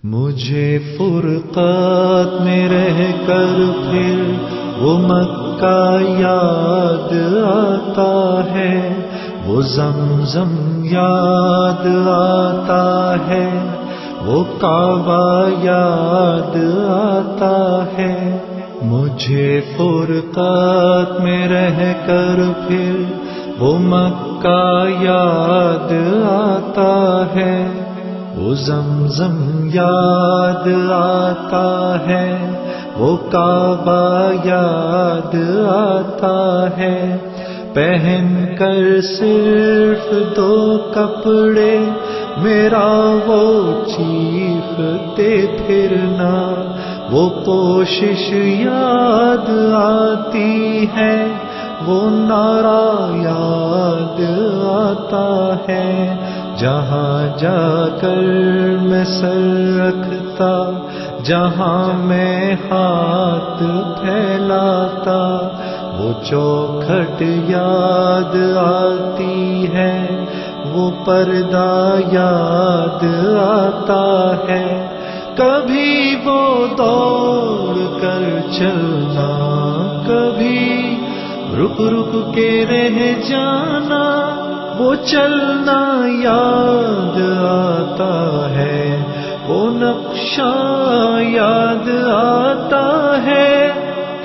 مجھے فرقات میں رہ کر پھر وہ مکہ یاد آتا ہے، وہ زمزم یاد آتا ہے، وہ کعبہ یاد آتا ہے۔ مجھے فرقات میں رہ کر پھر وہ مکہ یاد آتا ہے، وہ زمزم یاد آتا ہے، وہ کعبہ یاد آتا ہے۔ پہن کر صرف دو کپڑے میرا وہ چیختے پھرنا، وہ کوشش یاد آتی ہے، وہ نعرہ یاد آتا ہے۔ جہاں جا کر میں سر رکھتا، جہاں میں ہاتھ پھیلاتا، وہ چوکھٹ یاد آتی ہے، وہ پردہ یاد آتا ہے۔ کبھی وہ دوڑ کر چلنا، کبھی رک رک کے رہ جانا، وہ چلنا یاد آتا ہے، وہ نقشہ یاد آتا ہے۔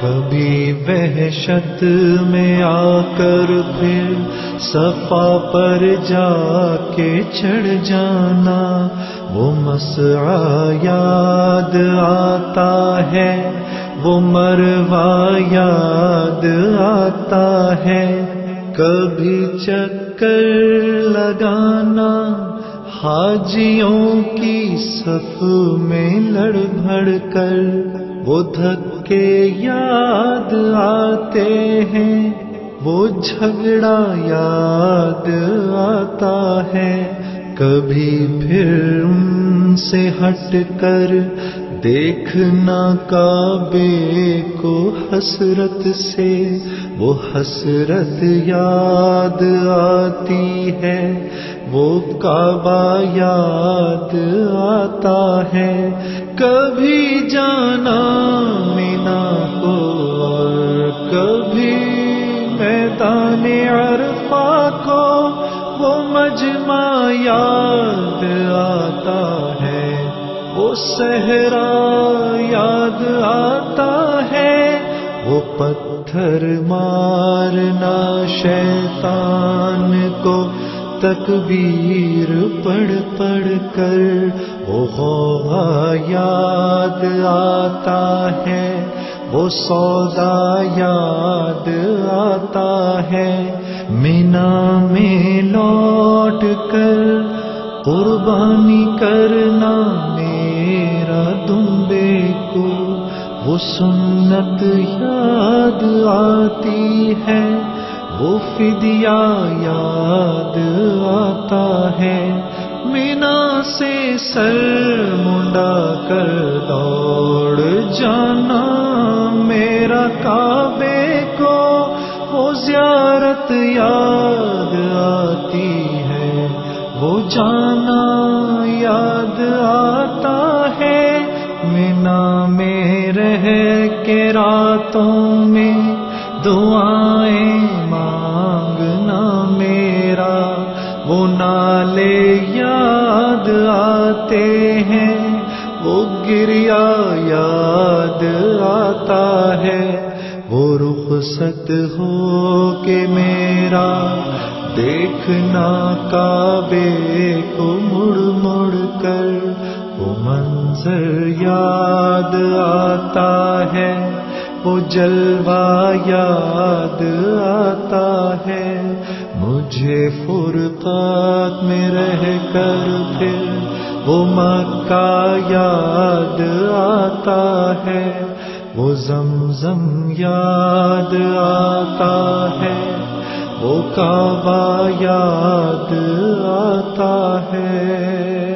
کبھی وحشت میں آ کر پھر صفا پر جا کے چڑھ جانا، وہ مسعی یاد آتا ہے، وہ مروہ یاد آتا ہے۔ کبھی چکر لگانا حاجیوں کی صف میں لڑ بھڑ کر، وہ دھکے یاد آتے ہیں، وہ جھگڑا یاد آتا ہے۔ کبھی پھر ان سے ہٹ کر دیکھنا کعبے کو حسرت سے، وہ حسرت یاد آتی ہے، وہ کعبہ یاد آتا ہے۔ کبھی جانا مینا کو اور کبھی میدان عرفہ کو، وہ مجمع یاد آتا ہے، وہ صحرا یاد آتا ہے، وہ پتھر مارنا شیطان کو تکبیر پڑھ پڑھ کر، وہ غوغا یاد آتا ہے، وہ سودا یاد آتا ہے۔ مینا میں لوٹ کر قربانی کرنا میرا دمبے کو، وہ سنت یاد آتی ہے، وہ فدیہ یاد آتا ہے۔ مینا سے سر منڈا کر دوڑ جانا میرا کعبے کو، وہ زیارت یاد آتی ہے، وہ جانا یاد آتا ہے۔ مینا میں رہ کے راتوں میں دعائیں مانگنا میرا، وہ نالے یاد آتے ہیں، وہ گریا یاد آتا ہے۔ وہ رخصت ہو کے میرا دیکھنا کعبے کو مڑ مڑ کر، وہ منظر یاد آتا ہے، وہ جلوہ یاد آتا ہے۔ مجھے فرقات میں رہ کر پھر وہ مکہ یاد آتا ہے، وہ زمزم یاد آتا ہے، وہ کعبہ یاد آتا ہے۔